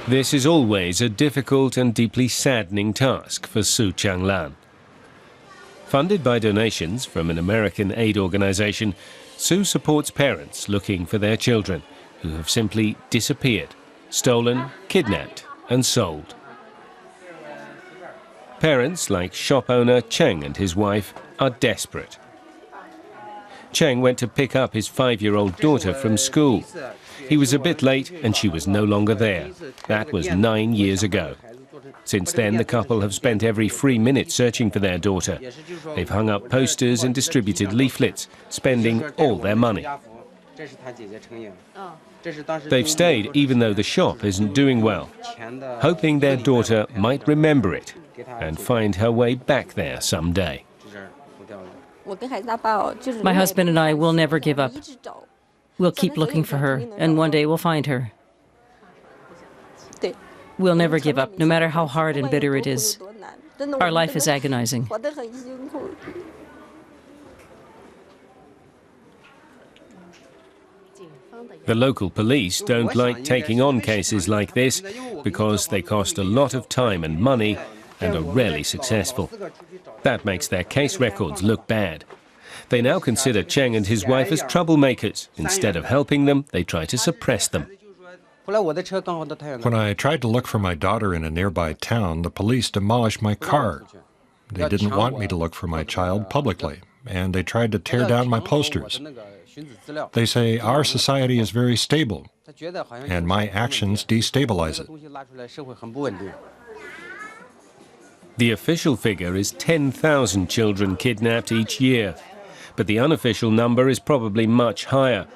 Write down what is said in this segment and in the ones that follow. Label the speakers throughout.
Speaker 1: This is always a difficult and deeply saddening task for Xiao Guangyan. Funded by donations from an American aid organization, Sue supports parents looking for their children who have simply disappeared, stolen, kidnapped and sold. Parents like shop owner Cheng and his wife are desperate. Cheng went to pick up his 5-year-old daughter from school. He was a bit late and she was no longer there. That was 9 years ago. Since then, the couple have spent every free minute searching for their daughter. They've hung up posters and distributed leaflets, spending all their money. They've stayed even though the shop isn't doing well, hoping their daughter might remember it and find her way back there someday.
Speaker 2: My husband and I will never give up. We'll keep looking for her, and one day we'll find her. We'll never give up, no matter how hard and bitter it is. Our life is agonizing.
Speaker 1: The local police don't like taking on cases like this because they cost a lot of time and money and are rarely successful. That makes their case records look bad. They now consider Cheng and his wife as troublemakers. Instead of helping them, they try to suppress them.
Speaker 3: When I tried to look for my daughter in a nearby town, the police demolished my car. They didn't want me to look for my child publicly, and they tried to tear down my posters. They say our society is very stable, and my actions destabilize it.
Speaker 1: The official figure is 10,000 children kidnapped each year, but the unofficial number is probably much higher.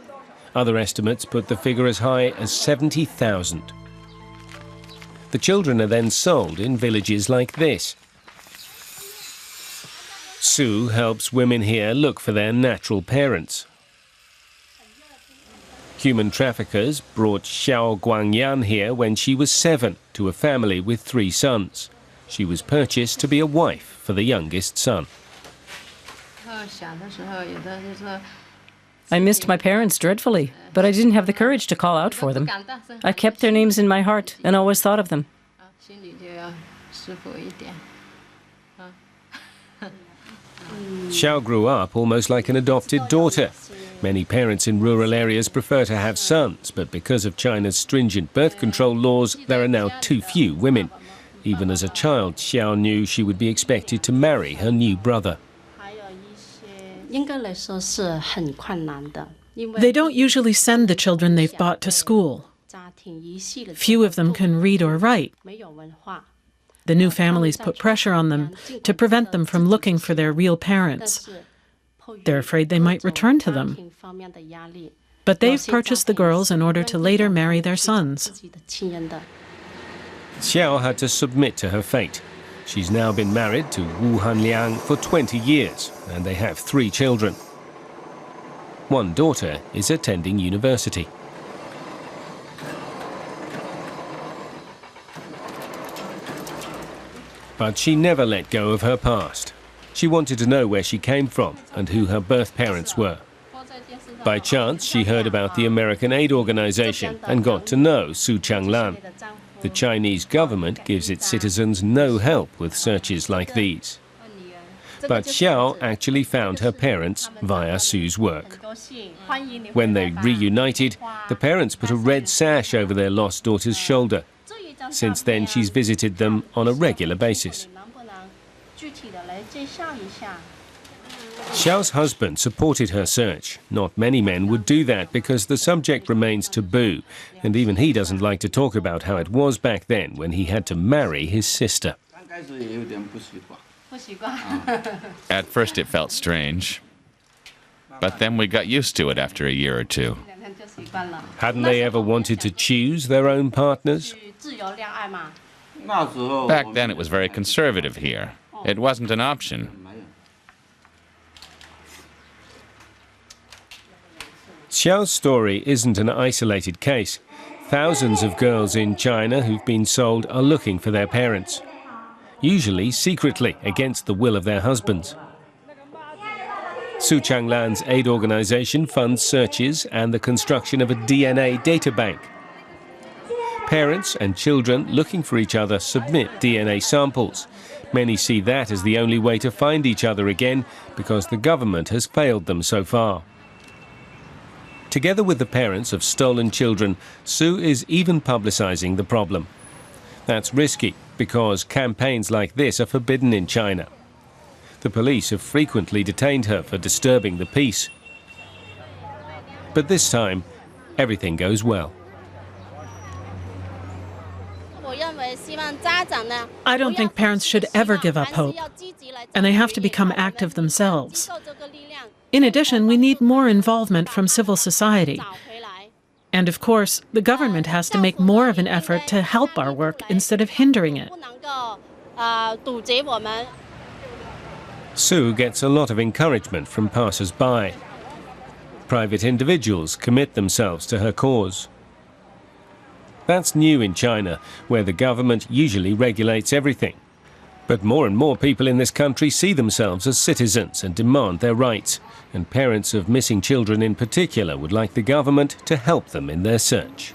Speaker 1: Other estimates put the figure as high as 70,000. The children are then sold in villages like this. Sue helps women here look for their natural parents. Human traffickers brought Xiao Guangyan here when she was 7 to a family with 3 sons. She was purchased to be a wife for the youngest son.
Speaker 2: I missed my parents dreadfully, but I didn't have the courage to call out for them. I kept their names in my heart and always thought of them.
Speaker 1: Xiao grew up almost like an adopted daughter. Many parents in rural areas prefer to have sons, but because of China's stringent birth control laws, there are now too few women. Even as a child, Xiao knew she would be expected to marry her new brother.
Speaker 4: They don't usually send the children they've bought to school. Few of them can read or write. The new families put pressure on them to prevent them from looking for their real parents. They're afraid they might return to them. But they've purchased the girls in order to later marry their sons.
Speaker 1: Xiao had to submit to her fate. She's now been married to Wu Hanliang for 20 years, and they have 3 children. One daughter is attending university. But she never let go of her past. She wanted to know where she came from and who her birth parents were. By chance, she heard about the American aid organization and got to know Xiao Guangyan. The Chinese government gives its citizens no help with searches like these. But Xiao actually found her parents via Sue's work. When they reunited, the parents put a red sash over their lost daughter's shoulder. Since then, she's visited them on a regular basis. Xiao's husband supported her search. Not many men would do that because the subject remains taboo, and even he doesn't like to talk about how it was back then when he had to marry his sister.
Speaker 5: At first it felt strange, but then we got used to it after a year or 2.
Speaker 1: Hadn't they ever wanted to choose their own partners?
Speaker 5: Back then it was very conservative here. It wasn't an option.
Speaker 1: Xiao's story isn't an isolated case. Thousands of girls in China who've been sold are looking for their parents, usually secretly against the will of their husbands. Xiao Guangyan's aid organization funds searches and the construction of a DNA databank. Parents and children looking for each other submit DNA samples. Many see that as the only way to find each other again because the government has failed them so far. Together with the parents of stolen children, Sue is even publicizing the problem. That's risky because campaigns like this are forbidden in China. The police have frequently detained her for disturbing the peace. But this time, everything goes well.
Speaker 4: I don't think parents should ever give up hope, and they have to become active themselves. In addition, we need more involvement from civil society. And of course, the government has to make more of an effort to help our work instead of hindering it.
Speaker 1: Sue gets a lot of encouragement from passers-by. Private individuals commit themselves to her cause. That's new in China, where the government usually regulates everything. But more and more people in this country see themselves as citizens and demand their rights. And parents of missing children in particular would like the government to help them in their search.